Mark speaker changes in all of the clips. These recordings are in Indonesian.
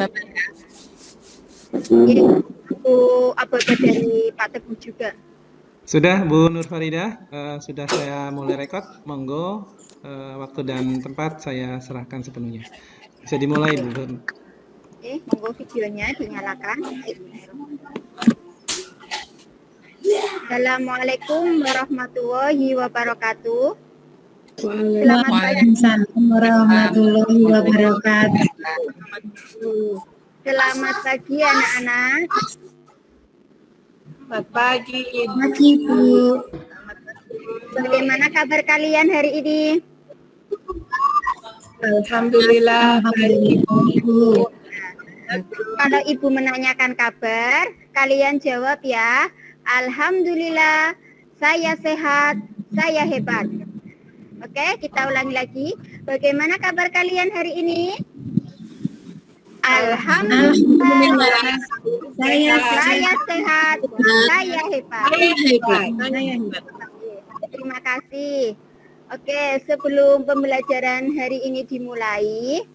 Speaker 1: Bapak.
Speaker 2: Bu apa dari Pak Teguh juga.
Speaker 3: Sudah Bu Nur Farida, sudah saya mulai rekod. Monggo, waktu dan tempat saya serahkan sepenuhnya. Bisa dimulai Bu.
Speaker 2: Oke, monggo videonya dinyalakan. Assalamualaikum warahmatullahi wabarakatuh.
Speaker 1: Waalaikumsalam warahmatullahi wabarakatuh.
Speaker 2: Selamat pagi anak-anak.
Speaker 4: Selamat pagi, Ibu.
Speaker 1: Pagi, Bu.
Speaker 2: Bagaimana kabar kalian hari ini?
Speaker 4: Alhamdulillah baik,
Speaker 1: Bu.
Speaker 2: Kalau Ibu menanyakan kabar, kalian jawab ya. Alhamdulillah, saya sehat, saya hebat. Oke, kita ulangi lagi. Bagaimana kabar kalian hari ini? Alhamdulillah, saya sehat, saya hebat. Terima kasih. Oke, sebelum pembelajaran hari ini dimulai,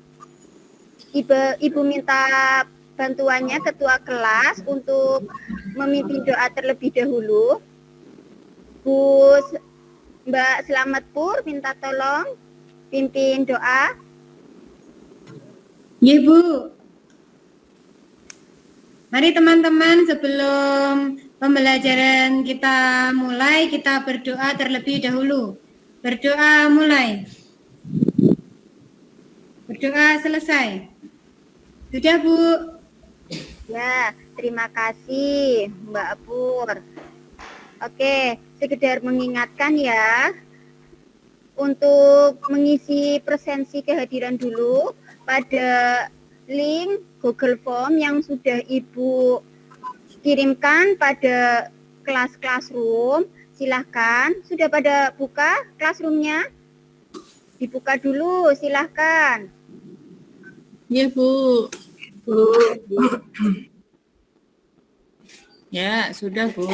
Speaker 2: Ibu minta bantuannya ketua kelas untuk memimpin doa terlebih dahulu. Mbak Selamat Pur minta tolong pimpin doa.
Speaker 1: Ya, Bu. Mari teman-teman, sebelum pembelajaran kita mulai, kita berdoa terlebih dahulu. Berdoa mulai. Berdoa selesai. Sudah, Bu?
Speaker 2: Ya, terima kasih Mbak Pur. Oke, sekedar mengingatkan ya, untuk mengisi presensi kehadiran dulu pada link Google Form yang sudah Ibu kirimkan pada kelas Classroom. Silahkan, sudah pada buka Classroom-nya? Dibuka dulu, silahkan.
Speaker 4: Ya, Bu. Ya, sudah, Bu.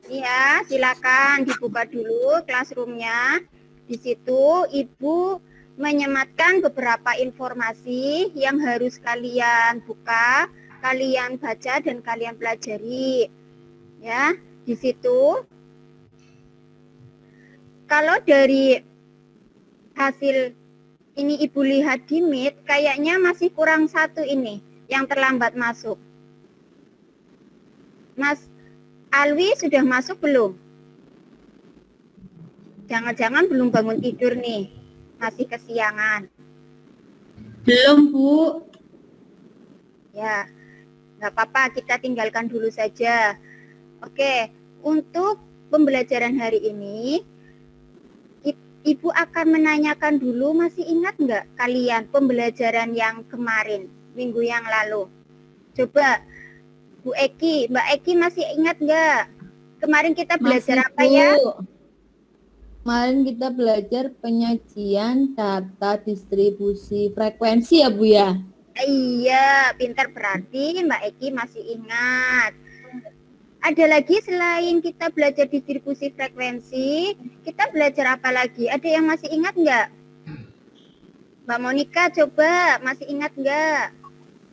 Speaker 2: Iya, silakan dibuka dulu Classroom-nya. Di situ Ibu menyematkan beberapa informasi yang harus kalian buka, kalian baca dan kalian pelajari. Ya, di situ. Kalau dari hasil ini Ibu lihat di Meet, kayaknya masih kurang satu ini yang terlambat masuk. Mas Alwi sudah masuk belum? Jangan-jangan belum bangun tidur nih, masih kesiangan.
Speaker 1: Belum, Bu.
Speaker 2: Ya, nggak apa-apa, kita tinggalkan dulu saja. Oke, untuk pembelajaran hari ini, Ibu akan menanyakan dulu, masih ingat nggak kalian pembelajaran yang kemarin, minggu yang lalu? Coba, Bu Eki, Mbak Eki masih ingat nggak? Kemarin kita belajar apa ya?
Speaker 5: Kemarin kita belajar penyajian data distribusi frekuensi ya Bu ya?
Speaker 2: Iya, pintar, berarti Mbak Eki masih ingat. Ada lagi selain kita belajar distribusi frekuensi, kita belajar apa lagi? Ada yang masih ingat nggak? Mbak Monica coba, masih ingat nggak?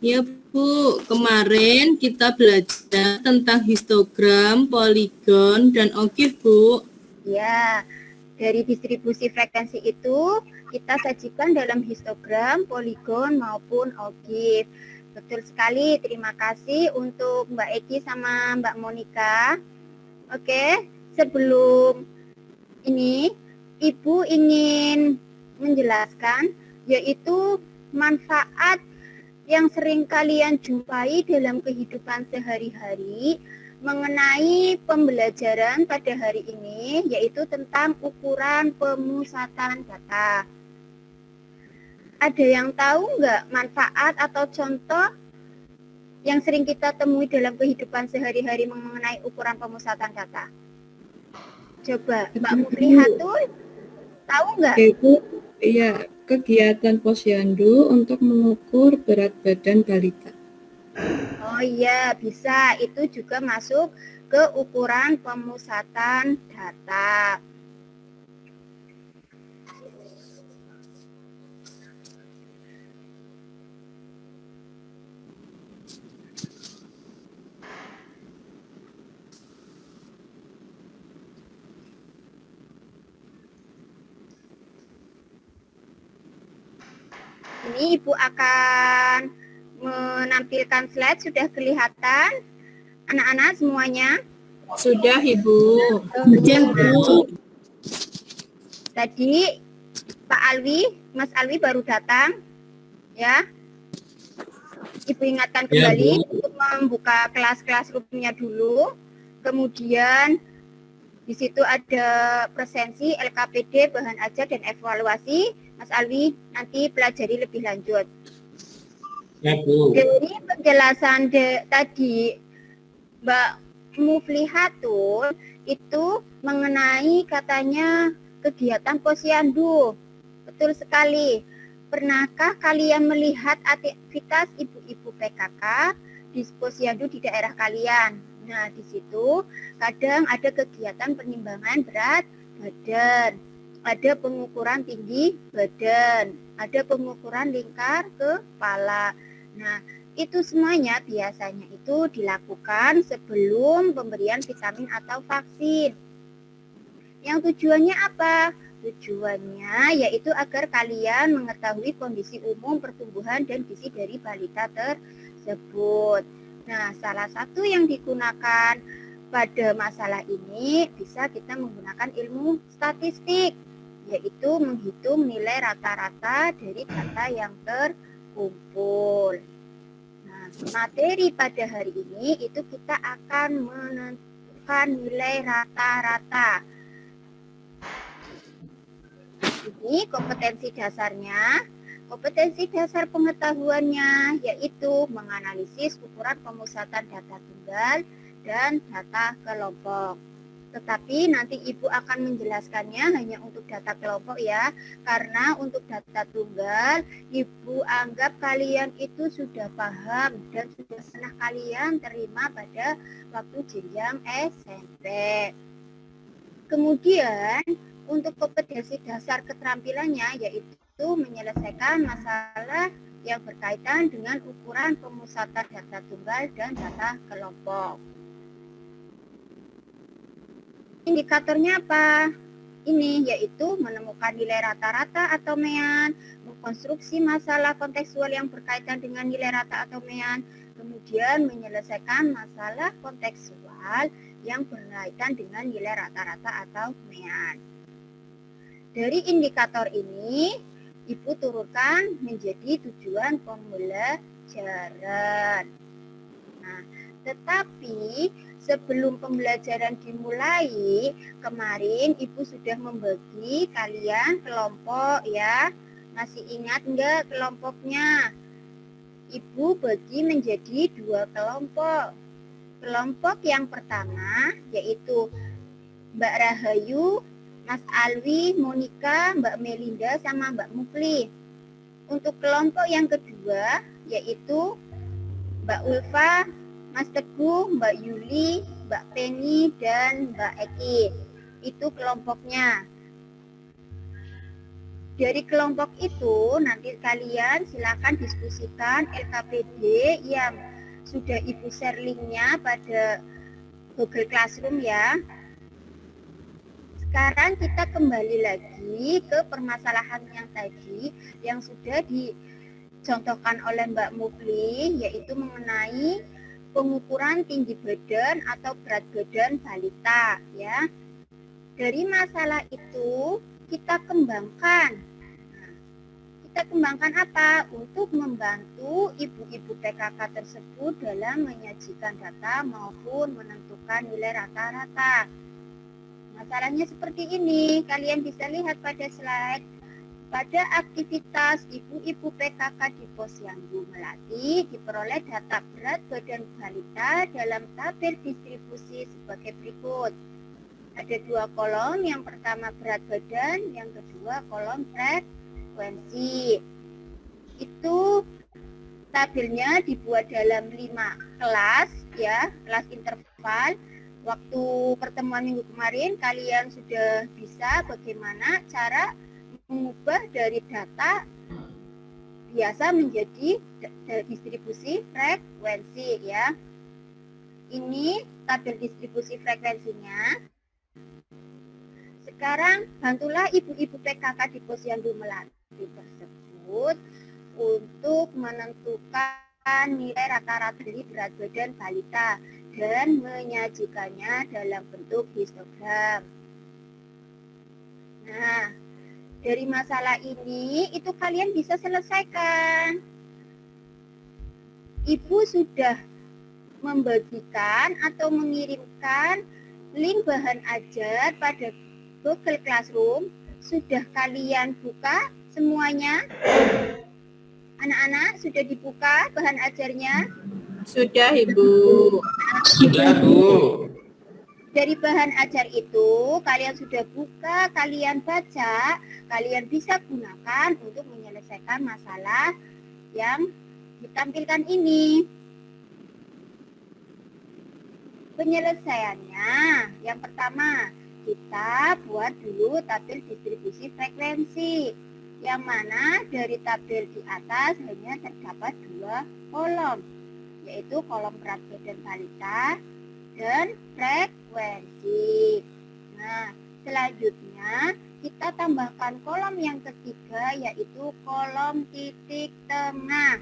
Speaker 4: Ya, Bu. Kemarin kita belajar tentang histogram, poligon, dan okif, Bu.
Speaker 2: Ya, dari distribusi frekuensi itu kita sajikan dalam histogram, poligon maupun okif. Betul sekali, terima kasih untuk Mbak Eki sama Mbak Monica. Oke, sebelum ini Ibu ingin menjelaskan yaitu manfaat yang sering kalian jumpai dalam kehidupan sehari-hari mengenai pembelajaran pada hari ini, yaitu tentang ukuran pemusatan data. Ada yang tahu nggak manfaat atau contoh yang sering kita temui dalam kehidupan sehari-hari mengenai ukuran pemusatan data? Coba Mbak Muflihatul, tahu nggak?
Speaker 6: Ibu, iya, kegiatan posyandu untuk mengukur berat badan balita.
Speaker 2: Oh iya, bisa. Itu juga masuk ke ukuran pemusatan data. ini Ibu akan menampilkan slide, sudah kelihatan anak-anak semuanya?
Speaker 4: Sudah, Ibu.
Speaker 1: Sudah, Bu.
Speaker 2: Tadi Pak Alwi, Mas Alwi baru datang, ya. Ibu ingatkan kembali untuk membuka kelas-kelas roomnya dulu. Kemudian di situ ada presensi, LKPD, bahan ajar, dan evaluasi. Mas Alwi nanti pelajari lebih lanjut.
Speaker 7: Ya, Bu.
Speaker 2: Dari penjelasan tadi Mbak Muflihatul itu mengenai katanya kegiatan posyandu. Betul sekali. Pernahkah kalian melihat aktivitas ibu-ibu PKK di posyandu di daerah kalian? Nah, di situ kadang ada kegiatan penimbangan berat badan, ada pengukuran tinggi badan, ada pengukuran lingkar kepala. Nah, itu semuanya biasanya itu dilakukan sebelum pemberian vitamin atau vaksin. Yang tujuannya apa? Tujuannya yaitu agar kalian mengetahui kondisi umum pertumbuhan dan gizi dari balita tersebut. Nah, salah satu yang digunakan pada masalah ini bisa kita menggunakan ilmu statistik, yaitu menghitung nilai rata-rata dari data yang terkumpul. Nah, materi pada hari ini itu kita akan menentukan nilai rata-rata. Ini kompetensi dasarnya. Kompetensi dasar pengetahuannya yaitu menganalisis ukuran pemusatan data tunggal dan data kelompok. Tetapi nanti Ibu akan menjelaskannya hanya untuk data kelompok ya. Karena untuk data tunggal, Ibu anggap kalian itu sudah paham dan sudah pernah kalian terima pada waktu jenjang SMP. Kemudian untuk kompetensi dasar keterampilannya yaitu menyelesaikan masalah yang berkaitan dengan ukuran pemusatan data tunggal dan data kelompok. Indikatornya apa? Ini yaitu menemukan nilai rata-rata atau mean, mengkonstruksi masalah kontekstual yang berkaitan dengan nilai rata atau mean, kemudian menyelesaikan masalah kontekstual yang berkaitan dengan nilai rata-rata atau mean. Dari indikator ini, Ibu turunkan menjadi tujuan pembelajaran. Nah, tetapi sebelum pembelajaran dimulai, kemarin Ibu sudah membagi kalian kelompok ya. Masih ingat enggak kelompoknya? Ibu bagi menjadi 2 kelompok. Kelompok yang pertama yaitu Mbak Rahayu, Mas Alwi, Monika, Mbak Melinda, sama Mbak Mufli. Untuk kelompok yang kedua yaitu Mbak Ulfa, Mas Teguh, Mbak Yuli, Mbak Penny, dan Mbak Eki. Itu kelompoknya. Dari kelompok itu nanti kalian silakan diskusikan LKPD yang sudah Ibu share linknya pada Google Classroom ya. Sekarang kita kembali lagi ke permasalahan yang tadi yang sudah dicontohkan oleh Mbak Mufli, yaitu mengenai pengukuran tinggi badan atau berat badan balita ya. Dari masalah itu kita kembangkan. Kita kembangkan apa? Untuk membantu ibu-ibu PKK tersebut dalam menyajikan data maupun menentukan nilai rata-rata. Masalahnya seperti ini, kalian bisa lihat pada slide. Pada aktivitas ibu-ibu PKK di Posyandu Melati diperoleh data berat badan balita dalam tabel distribusi sebagai berikut. Ada 2 kolom, yang pertama berat badan, yang kedua kolom frekuensi. Itu tabelnya dibuat dalam 5 kelas ya, kelas interval. Waktu pertemuan minggu kemarin kalian sudah bisa bagaimana cara mengubah dari data biasa menjadi distribusi frekuensi ya. Ini tabel distribusi frekuensinya. Sekarang bantulah ibu-ibu PKK di Posyandu Melati tersebut untuk menentukan nilai rata-rata dari berat badan balita dan menyajikannya dalam bentuk histogram. Nah, dari masalah ini itu kalian bisa selesaikan. Ibu sudah membagikan atau mengirimkan link bahan ajar pada Google Classroom. Sudah kalian buka semuanya? Anak-anak sudah dibuka bahan ajarnya?
Speaker 4: Sudah, Ibu.
Speaker 7: Sudah, Bu.
Speaker 2: Dari bahan ajar itu kalian sudah buka, kalian baca, kalian bisa gunakan untuk menyelesaikan masalah yang ditampilkan ini. Penyelesaiannya, yang pertama, kita buat dulu tabel distribusi frekuensi, yang mana dari tabel di atas hanya terdapat 2 kolom, yaitu kolom berat badan balita dan frekuensi. Nah, selanjutnya kita tambahkan kolom yang ketiga, yaitu kolom titik tengah.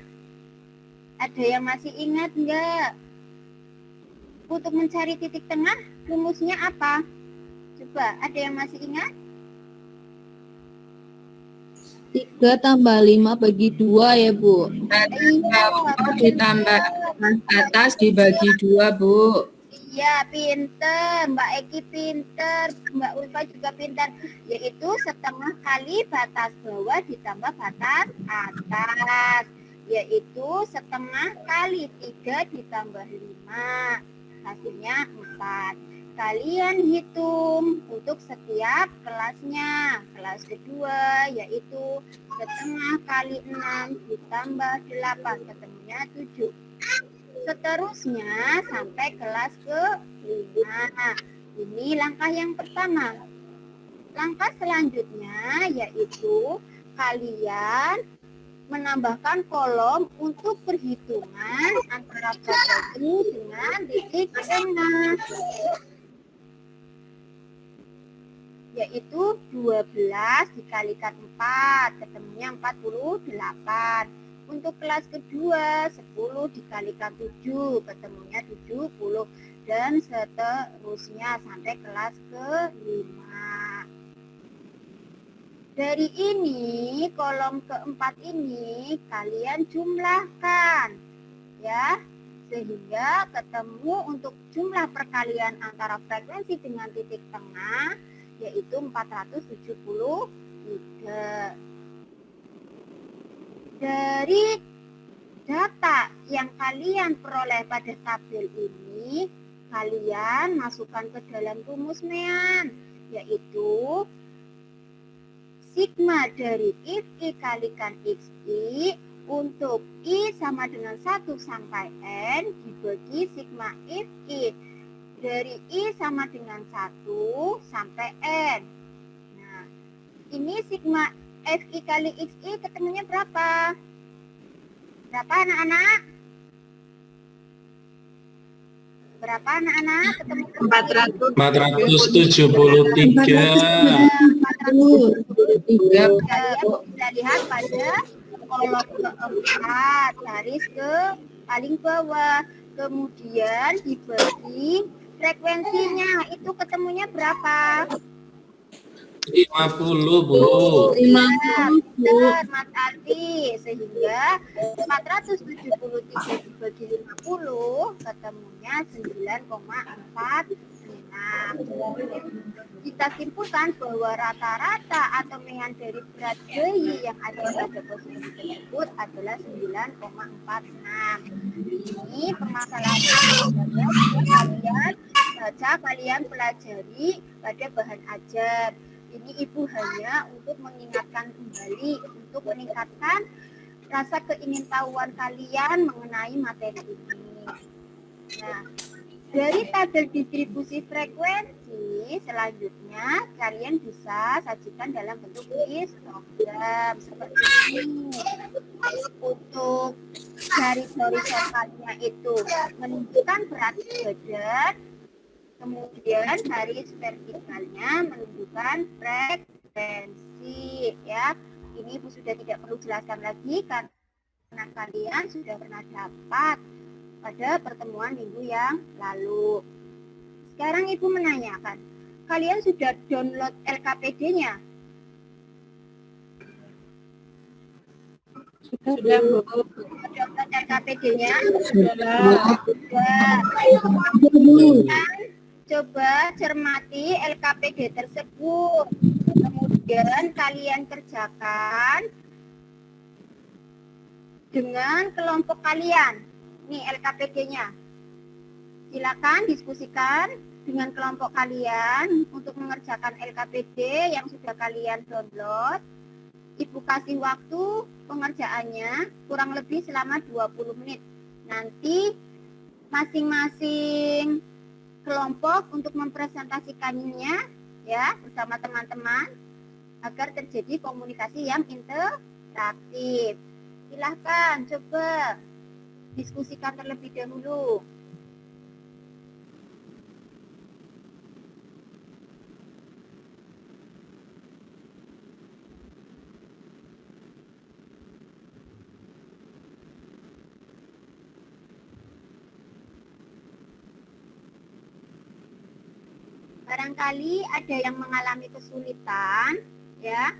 Speaker 2: Ada yang masih ingat enggak? Untuk mencari titik tengah, rumusnya apa? Coba, ada yang masih ingat?
Speaker 5: 3 tambah 5 bagi 2 ya, Bu.
Speaker 4: Ditambah atas dibagi 2, Bu.
Speaker 2: Iya, pinter. Mbak Eki pinter. Mbak Ulfa juga pinter. Yaitu setengah kali batas bawah ditambah batas atas. Yaitu setengah kali 3 ditambah 5. Hasilnya 4. Kalian hitung untuk setiap kelasnya. Kelas kedua yaitu setengah kali 6 ditambah 8. Ketemunya 7. Seterusnya sampai kelas ke-5. Ini langkah yang pertama. Langkah selanjutnya yaitu kalian menambahkan kolom untuk perhitungan antara frekuensi dengan titik tengah, yaitu 12 dikalikan 4, ketemunya 48. Untuk kelas kedua 10 dikalikan 7, ketemunya 70, dan seterusnya sampai kelas ke-5. Dari ini, kolom keempat ini kalian jumlahkan, ya, sehingga ketemu untuk jumlah perkalian antara frekuensi dengan titik tengah, yaitu 473. Dari data yang kalian peroleh pada tabel ini, kalian masukkan ke dalam rumus MEAN, yaitu sigma dari if I kalikan xi untuk I sama dengan 1 sampai N dibagi sigma if I dari I sama dengan 1 sampai N. Nah, ini sigma fi kali xi ketemunya berapa? Berapa anak-anak? Berapa anak-anak? Ketemu
Speaker 7: 473.
Speaker 2: 473. Kalian bisa lihat pada kolom keempat, garis ke paling bawah. Kemudian dibagi frekuensinya, itu ketemunya berapa?
Speaker 7: 50, Bu.
Speaker 4: 50, Bu.
Speaker 2: Mas Alfi, sehingga 473 dibagi 50 ketemunya 9,46. Kita simpulkan bahwa rata-rata atau MEAN dari berat bayi yang ada pada posisi tersebut adalah 9,46. Ini permasalahan kalian baca, kalian pelajari pada bahan ajar. Ini Ibu hanya untuk mengingatkan kembali, untuk meningkatkan rasa keingintahuan kalian mengenai materi ini. Nah, dari tabel distribusi frekuensi, selanjutnya kalian bisa sajikan dalam bentuk histogram seperti ini. Untuk garis horizontalnya itu menunjukkan berat badan, kemudian garis vertikalnya menunjukkan frekuensi, ya. Ini Ibu sudah tidak perlu jelaskan lagi karena karena kalian sudah pernah dapat pada pertemuan minggu yang lalu. Sekarang Ibu menanyakan, kalian sudah download LKPD-nya?
Speaker 4: Sudah, Bu.
Speaker 2: Download LKPD-nya?
Speaker 4: Sudah.
Speaker 2: Coba cermati LKPD tersebut. Kemudian kalian kerjakan dengan kelompok kalian. Nih LKPD-nya. Silakan diskusikan dengan kelompok kalian untuk mengerjakan LKPD yang sudah kalian download. Ibu kasih waktu pengerjaannya kurang lebih selama 20 menit. Nanti masing-masing kelompok untuk mempresentasikannya ya bersama teman-teman agar terjadi komunikasi yang interaktif. Silahkan coba diskusikan terlebih dahulu. Barangkali ada yang mengalami kesulitan, ya,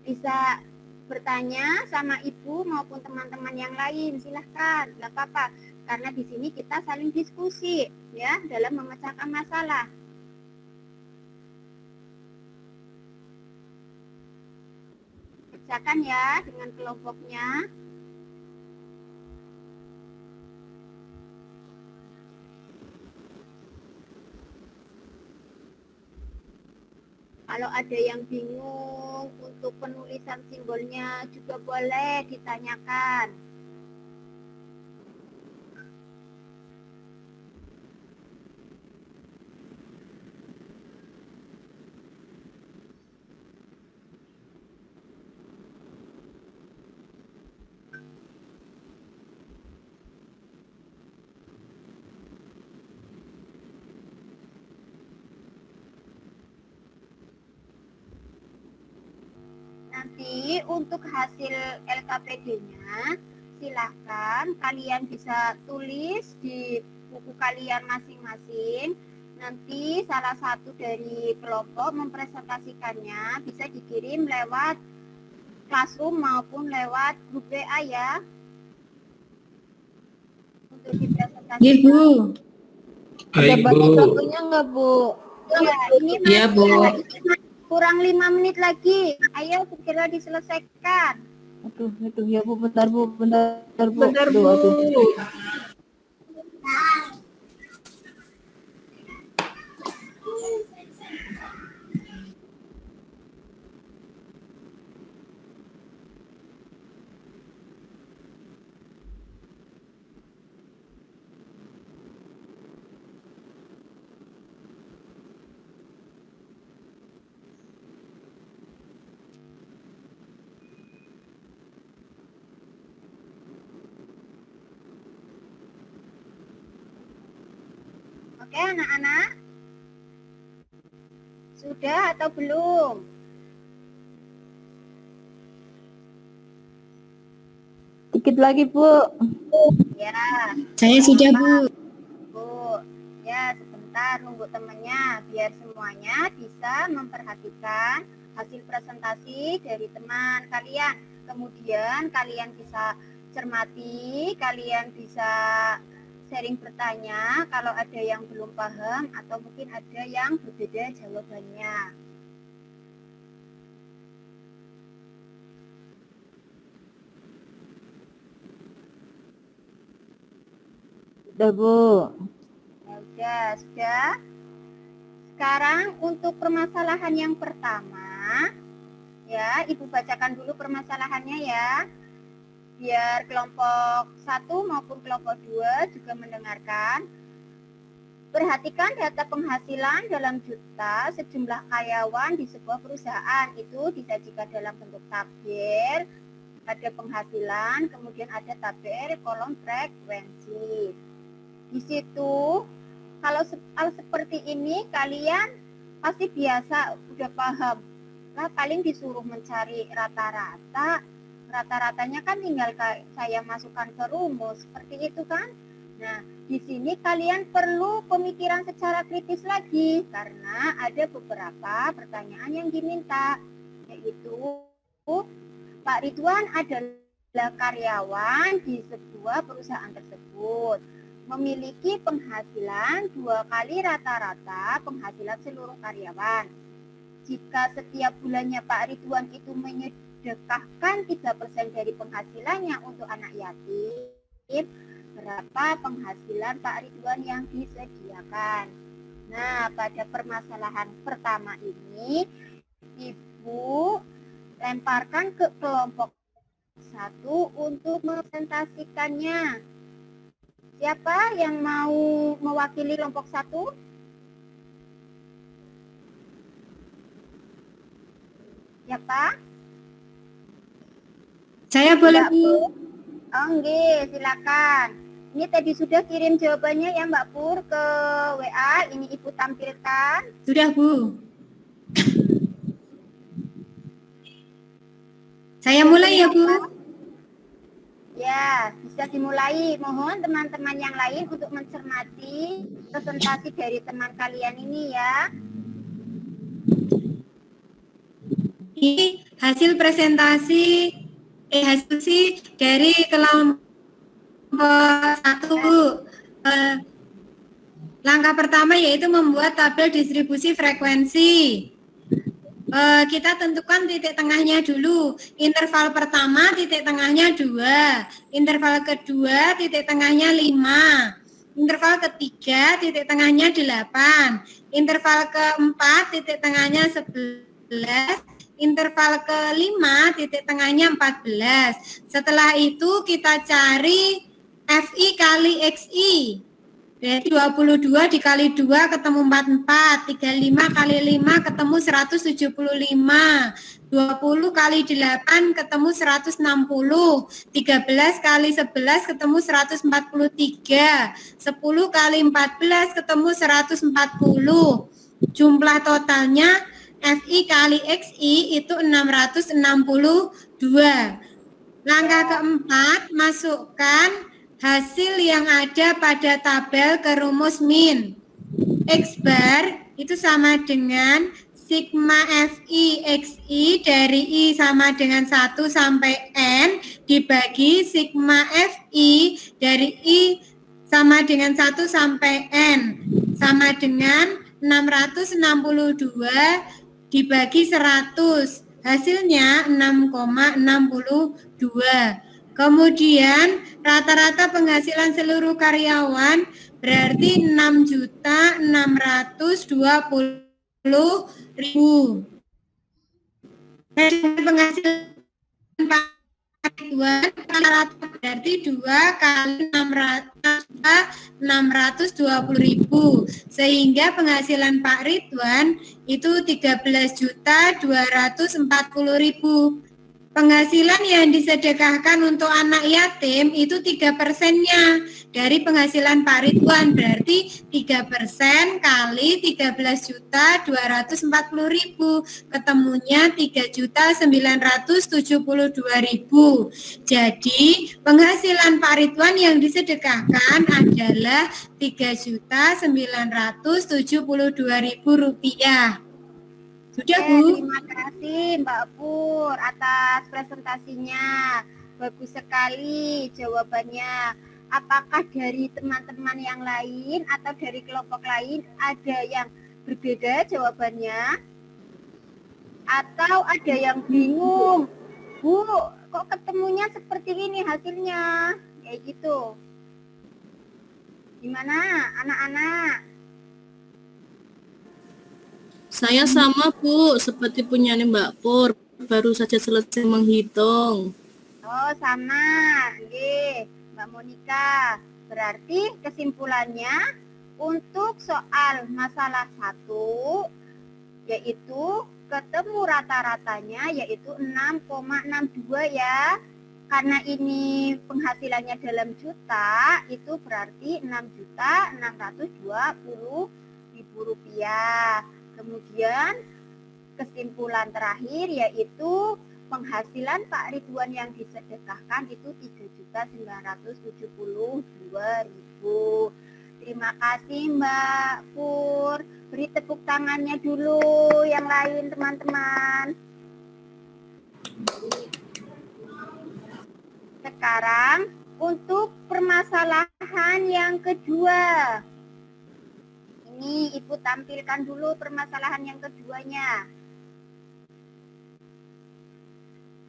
Speaker 2: bisa bertanya sama ibu maupun teman-teman yang lain. Silahkan, nggak apa-apa. Karena di sini kita saling diskusi, ya, dalam memecahkan masalah. Kerjakan ya dengan kelompoknya. Kalau ada yang bingung untuk penulisan simbolnya juga boleh ditanyakan. Nanti untuk hasil LKPD-nya silahkan kalian bisa tulis di buku kalian masing-masing. Nanti salah satu dari kelompok mempresentasikannya bisa dikirim lewat Classroom maupun lewat grup WA ya. Untuk dipresentasikan.
Speaker 5: Iya, Bu. Ada
Speaker 7: Baik,
Speaker 5: batas
Speaker 7: Bu.
Speaker 5: waktunya nggak, Bu?
Speaker 2: Ya, ini
Speaker 4: Iya, Bu.
Speaker 2: kurang 5 menit lagi. Ayo segera diselesaikan.
Speaker 5: Aduh, itu ya, Bu. Bentar, Bu. Bentar, Bu.
Speaker 4: Bentar,
Speaker 5: Aduh,
Speaker 4: Bu.
Speaker 5: aduh.
Speaker 2: Oke, anak-anak? Sudah atau belum?
Speaker 5: Dikit lagi, Bu.
Speaker 2: Ya,
Speaker 1: Saya sudah, Bu.
Speaker 2: Bu. Ya, sebentar nunggu temannya biar semuanya bisa memperhatikan hasil presentasi dari teman kalian. Kemudian kalian bisa cermati, kalian bisa sharing bertanya kalau ada yang belum paham atau mungkin ada yang berbeda jawabannya.
Speaker 5: Udah, Bu.
Speaker 2: Ya, sudah. Sekarang untuk permasalahan yang pertama, ya, Ibu bacakan dulu permasalahannya ya. Biar kelompok 1 maupun kelompok 2 juga mendengarkan. Perhatikan data penghasilan dalam juta sejumlah karyawan di sebuah perusahaan. Itu disajikan dalam bentuk tabel. Ada penghasilan, kemudian ada tabel kolom frekuensi. Di situ kalau seperti ini kalian pasti biasa udah paham. Nah, paling disuruh mencari rata-rata rata-ratanya kan tinggal saya masukkan ke rumus, seperti itu kan. Nah, di sini kalian perlu pemikiran secara kritis lagi, karena ada beberapa pertanyaan yang diminta, yaitu Pak Ridwan adalah karyawan di sebuah perusahaan tersebut, memiliki penghasilan 2 kali rata-rata penghasilan seluruh karyawan. Jika setiap bulannya Pak Ridwan itu menyedekahkan 3% dari penghasilannya untuk anak yatim, berapa penghasilan Pak Ridwan yang disediakan? Nah, pada permasalahan pertama ini, Ibu lemparkan ke kelompok 1 untuk mempresentasikannya. Siapa yang mau mewakili kelompok 1? Siapa?
Speaker 1: Saya boleh Bu.
Speaker 2: Oh, nggih, silakan. Ini tadi sudah kirim jawabannya ya Mbak Pur ke WA. Ini Ibu tampilkan.
Speaker 1: Sudah Bu. Saya mulai ya Bu.
Speaker 2: Ya, bisa dimulai. Mohon teman-teman yang lain untuk mencermati presentasi dari teman kalian ini ya.
Speaker 1: Ini hasil presentasi dari kelompok 1 Bu. Langkah pertama yaitu membuat tabel distribusi frekuensi. Kita tentukan titik tengahnya dulu. Interval pertama titik tengahnya 2, interval kedua titik tengahnya 5, interval ketiga titik tengahnya 8, interval keempat titik tengahnya 11, interval kelima titik tengahnya 14. Setelah itu kita cari FI kali XI. Berarti 22 dikali 2 ketemu 44, 35 kali 5 ketemu 175, 20 kali 8 ketemu 160, 13 kali 11 ketemu 143, 10 kali 14 ketemu 140. Jumlah totalnya FI kali XI itu 662. Langkah keempat, masukkan hasil yang ada pada tabel ke rumus min. X bar itu sama dengan sigma FI XI dari I sama dengan 1 sampai N dibagi sigma FI dari I sama dengan 1 sampai N sama dengan 662 dibagi 100. Hasilnya 6,62. Kemudian rata-rata penghasilan seluruh karyawan berarti 6.620.000. Penghasilan Pak Ridwan rata-rata berarti 2 kali 620.000, sehingga penghasilan Pak Ridwan itu 13.240.000. Penghasilan yang disedekahkan untuk anak yatim itu 3%-nya dari penghasilan Pak Ridwan, berarti 3% kali 13.240.000, ketemunya 3.972.000. Jadi penghasilan Pak Ridwan yang disedekahkan adalah 3.972.000 rupiah. Sudah Bu.
Speaker 2: Terima kasih Mbak Pur atas presentasinya. Bagus sekali jawabannya. Apakah dari teman-teman yang lain atau dari kelompok lain ada yang berbeda jawabannya? Atau ada yang bingung? Bu, kok ketemunya seperti ini hasilnya? Kayak gitu. Gimana anak-anak?
Speaker 8: Saya sama Bu, seperti punya Mbak Pur, baru saja selesai menghitung.
Speaker 2: Oh sama, oke, Mbak Monika. Berarti kesimpulannya untuk soal masalah 1 yaitu ketemu rata-ratanya yaitu 6,62 ya. Karena ini penghasilannya dalam juta, itu berarti 6.620.000 rupiah. Kemudian kesimpulan terakhir yaitu penghasilan Pak Ridwan yang disedekahkan itu 3.972.000. Terima kasih Mbak Pur. Beri tepuk tangannya dulu yang lain teman-teman. Sekarang untuk permasalahan yang kedua. Ini Ibu tampilkan dulu permasalahan yang keduanya.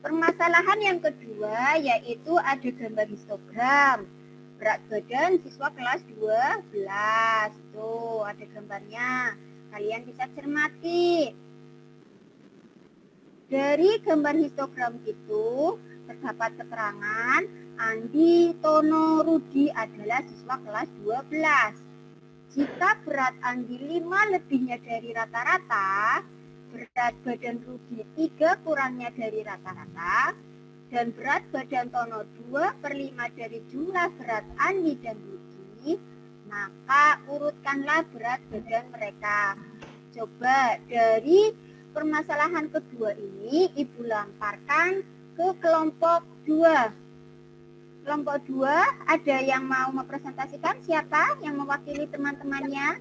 Speaker 2: Permasalahan yang kedua yaitu ada gambar histogram. Berat badan siswa kelas 12. Tuh, ada gambarnya. Kalian bisa cermati. Dari gambar histogram itu terdapat keterangan Andi Tono Rudi adalah siswa kelas 12. Jika berat Andi 5 lebihnya dari rata-rata, berat badan Rudi 3 kurangnya dari rata-rata, dan berat badan Tono 2/5 dari jumlah berat Andi dan Rudi, maka urutkanlah berat badan mereka. Coba dari permasalahan kedua ini Ibu lamparkan ke kelompok 2. Kelompok 2 ada yang mau mempresentasikan? Siapa yang mewakili teman-temannya?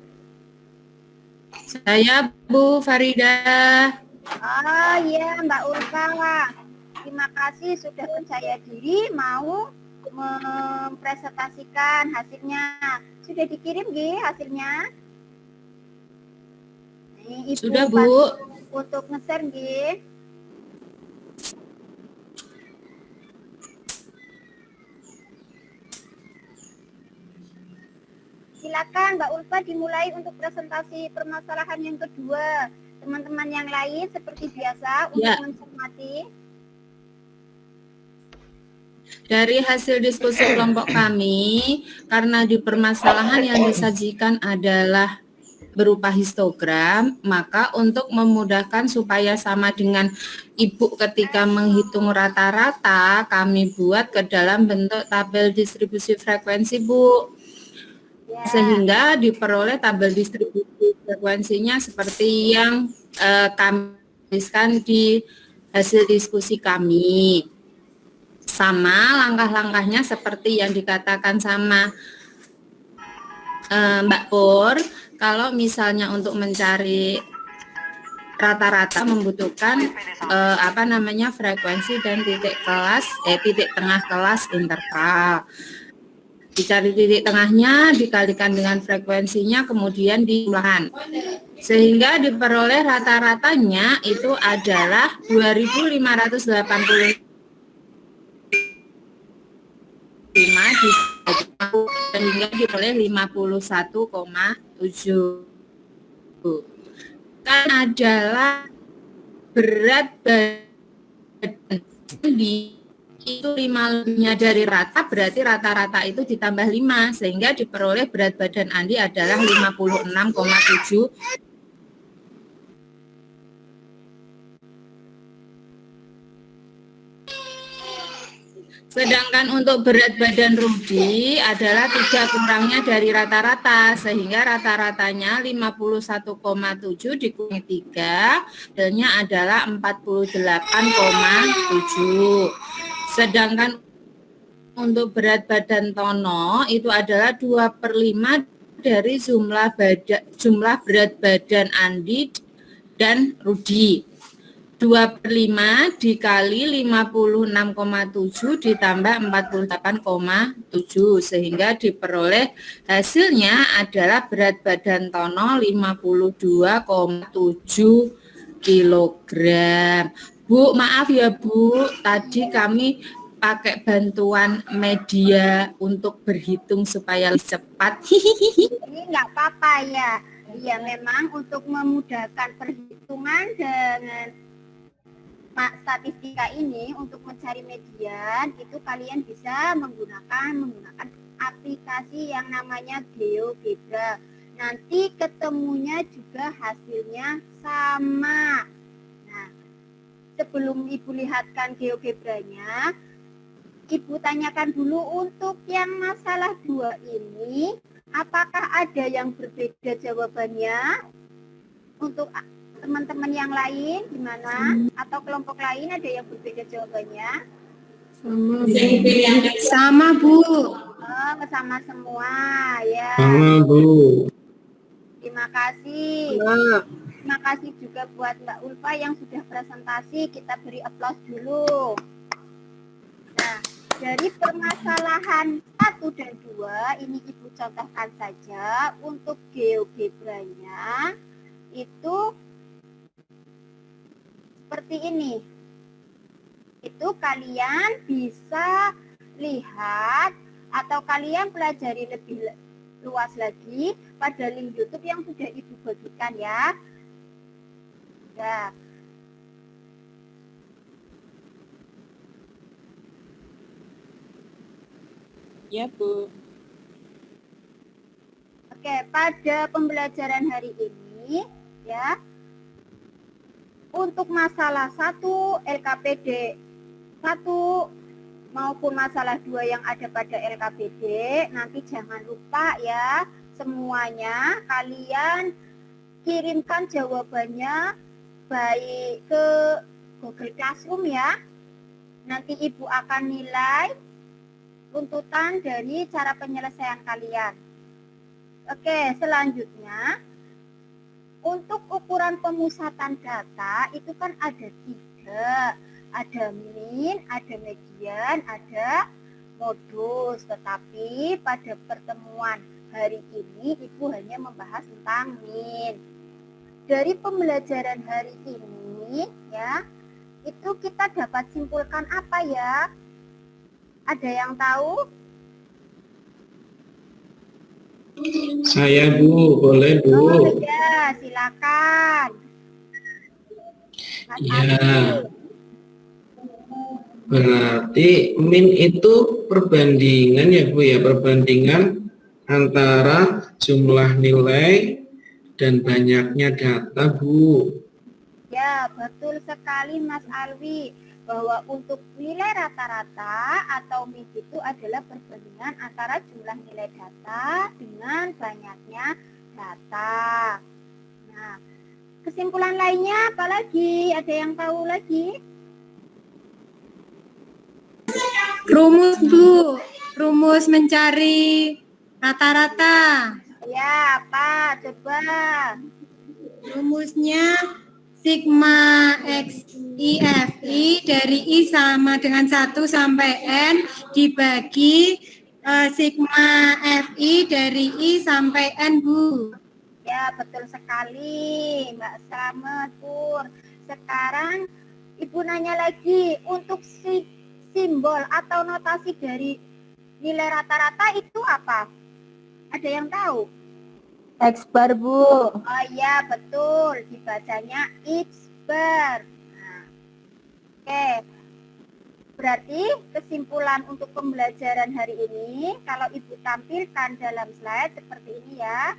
Speaker 4: Saya Bu Farida.
Speaker 2: Oh iya Mbak Ulfa. Terima kasih sudah percaya diri mau mempresentasikan hasilnya. Sudah dikirim Gi hasilnya? Nih, Ibu
Speaker 4: Sudah Bu.
Speaker 2: untuk nge-share Gi. Silakan Mbak Ulfa dimulai untuk presentasi permasalahan yang kedua. Teman-teman yang lain seperti biasa untuk
Speaker 4: Ya.
Speaker 2: mencermati.
Speaker 4: Dari hasil diskusi kelompok kami, karena di permasalahan yang disajikan adalah berupa histogram, maka untuk memudahkan supaya sama dengan Ibu ketika menghitung rata-rata, kami buat ke dalam bentuk tabel distribusi frekuensi, Bu.
Speaker 2: Ya.
Speaker 4: Sehingga diperoleh tabel distribusi frekuensinya seperti yang kami tuliskan di hasil diskusi kami. Sama langkah-langkahnya seperti yang dikatakan sama Mbak Pur. Kalau misalnya untuk mencari rata-rata membutuhkan frekuensi dan titik tengah kelas interval. Dicari titik tengahnya, dikalikan dengan frekuensinya, kemudian dijumlahkan. Sehingga diperoleh rata-ratanya itu adalah 2.585 sehingga diperoleh 51,7. Kan adalah berat badan itu 5 lebihnya dari rata, berarti rata-rata itu ditambah 5 sehingga diperoleh berat badan Andi adalah 56,7. Sedangkan untuk berat badan Rudi adalah 3 kurangnya dari rata-rata, sehingga rata-ratanya 51,7 dikurangi 3, hasilnya adalah 48,7. Sedangkan untuk berat badan Tono itu adalah 2/5 dari jumlah berat badan Andi dan Rudi. 2/5 dikali 56,7 ditambah 48,7 sehingga diperoleh hasilnya adalah berat badan Tono 52,7 kilogram. Bu, maaf ya Bu, tadi kami pakai bantuan media untuk berhitung supaya lebih cepat.
Speaker 2: Ini nggak apa-apa ya. Iya, memang untuk memudahkan perhitungan dengan statistika ini untuk mencari median itu kalian bisa menggunakan aplikasi yang namanya GeoGebra. Nanti ketemunya juga hasilnya sama. Nah, sebelum Ibu lihatkan GeoGebranya, Ibu tanyakan dulu untuk yang masalah 2 ini, apakah ada yang berbeda jawabannya? Untuk Teman-teman yang lain gimana? Atau kelompok lain ada yang berbeda jawabannya?
Speaker 6: Sama.
Speaker 1: Sama, Bu.
Speaker 2: Oh, sama semua ya.
Speaker 7: Sama, Bu.
Speaker 2: Terima kasih.
Speaker 8: Nah,
Speaker 2: Terima kasih juga buat Mbak Ulfa yang sudah presentasi. Kita beri aplaus dulu. Nah, dari permasalahan 1 dan 2, ini Ibu contohkan saja untuk GeoGebranya itu seperti ini. Itu kalian bisa lihat atau kalian pelajari lebih luas lagi pada link YouTube yang sudah Ibu bagikan ya. Ya.
Speaker 8: ya Bu.
Speaker 2: Oke, pada pembelajaran hari ini ya, untuk masalah 1 LKPD 1 maupun masalah 2 yang ada pada LKPD, nanti jangan lupa ya, semuanya kalian kirimkan jawabannya baik ke Google Classroom ya. Nanti Ibu akan nilai runtutan dari cara penyelesaian kalian. Oke, selanjutnya untuk ukuran pemusatan data itu kan ada 3. Ada min, ada median, ada modus. Tetapi pada pertemuan hari ini Ibu hanya membahas tentang min. Dari pembelajaran hari ini ya, itu kita dapat simpulkan apa ya? Ada yang tahu?
Speaker 7: Saya, Bu. Boleh, Bu.
Speaker 2: Oh ya, silakan. Mas
Speaker 7: Ya.
Speaker 2: Arif.
Speaker 7: Berarti min itu perbandingan ya, Bu ya, perbandingan antara jumlah nilai dan banyaknya data, Bu.
Speaker 2: Ya, betul sekali Mas Alwi, bahwa untuk nilai rata-rata atau min itu adalah perbandingan antara jumlah nilai data dengan banyaknya data. Nah, kesimpulan lainnya apa lagi? Ada yang tahu lagi?
Speaker 1: Rumus, Bu. Rumus mencari rata-rata.
Speaker 2: Ya, apa? Coba.
Speaker 1: Rumusnya sigma X I F I dari I sama dengan 1 sampai N dibagi sigma F I dari I sampai N, Bu.
Speaker 2: Ya, betul sekali Mbak Slamet Pur. Sekarang Ibu nanya lagi, untuk simbol atau notasi dari nilai rata-rata itu apa? Ada yang tahu?
Speaker 5: X bar, Bu.
Speaker 2: Oh iya, betul. Dibacanya X bar. Nah, oke. Berarti kesimpulan untuk pembelajaran hari ini, kalau Ibu tampilkan dalam slide seperti ini ya,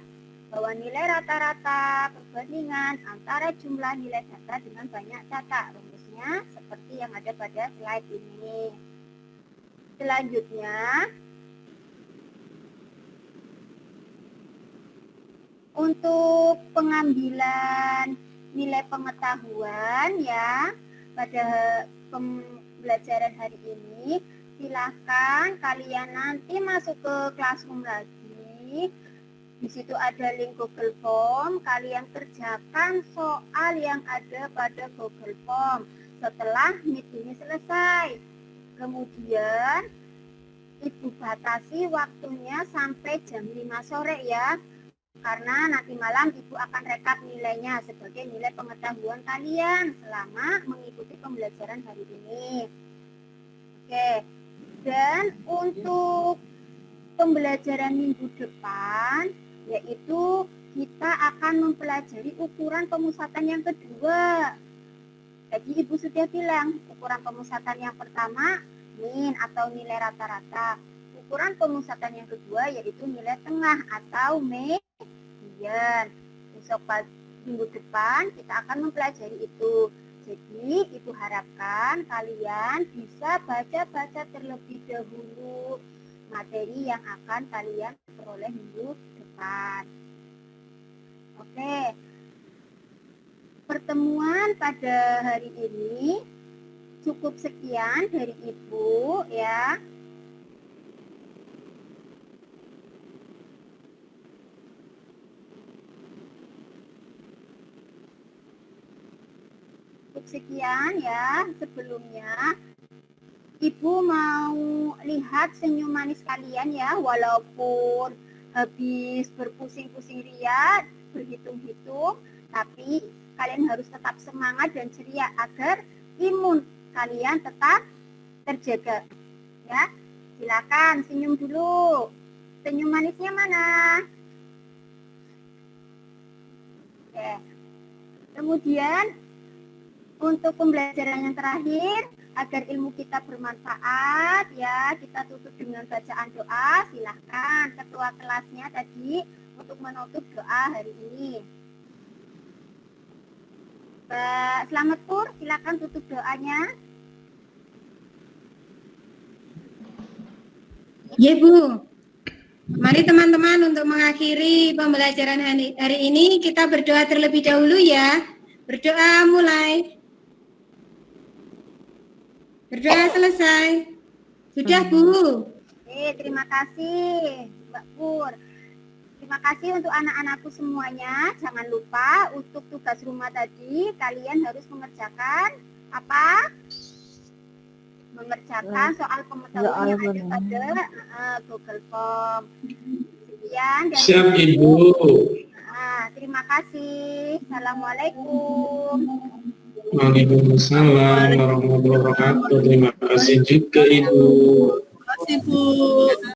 Speaker 2: bahwa nilai rata-rata perbandingan antara jumlah nilai data dengan banyak data. Rumusnya seperti yang ada pada slide ini. Selanjutnya, untuk pengambilan nilai pengetahuan ya pada pembelajaran hari ini, silahkan kalian nanti masuk ke Classroom lagi. Di situ ada link Google Form, kalian kerjakan soal yang ada pada Google Form setelah Meet ini selesai. Kemudian Ibu batasi waktunya sampai jam 5 sore ya. Karena nanti malam Ibu akan rekap nilainya sebagai nilai pengetahuan kalian selama mengikuti pembelajaran hari ini. Oke. Dan untuk pembelajaran minggu depan, yaitu kita akan mempelajari ukuran pemusatan yang kedua. Jadi Ibu sudah bilang, ukuran pemusatan yang pertama min atau nilai rata-rata. Ukuran pemusatan yang kedua yaitu nilai tengah atau median. Besok minggu depan kita akan mempelajari itu. Jadi Ibu harapkan kalian bisa baca-baca terlebih dahulu materi yang akan kalian peroleh minggu depan. Oke. pertemuan pada hari ini cukup sekian dari Ibu ya. Cukup sekian ya. Sebelumnya Ibu mau lihat senyum manis kalian ya, walaupun habis berpusing-pusing ria, berhitung-hitung, tapi kalian harus tetap semangat dan ceria agar imun kalian tetap terjaga. Ya, silakan senyum dulu. Senyum manisnya mana? Oke. Kemudian untuk pembelajaran yang terakhir, agar ilmu kita bermanfaat, ya kita tutup dengan bacaan doa. Silahkan ketua kelasnya tadi untuk menutup doa hari ini. Selamat Pur, silakan tutup doanya.
Speaker 1: Ya Bu, mari teman-teman untuk mengakhiri pembelajaran hari ini kita berdoa terlebih dahulu ya. Berdoa mulai. Berdoa selesai. Sudah Bu.
Speaker 2: Terima kasih Mbak Pur. Terima kasih untuk anak-anakku semuanya. Jangan lupa untuk tugas rumah tadi kalian harus mengerjakan apa? Mengerjakan soal pengetahuan yang ada pada Google Form. Sekian dari
Speaker 7: Siap Ibu.
Speaker 2: Terima kasih. Assalamualaikum.
Speaker 7: Waalaikumsalam warahmatullahi wabarakatuh. Terima kasih juga Ibu.
Speaker 8: Terima kasih Bu.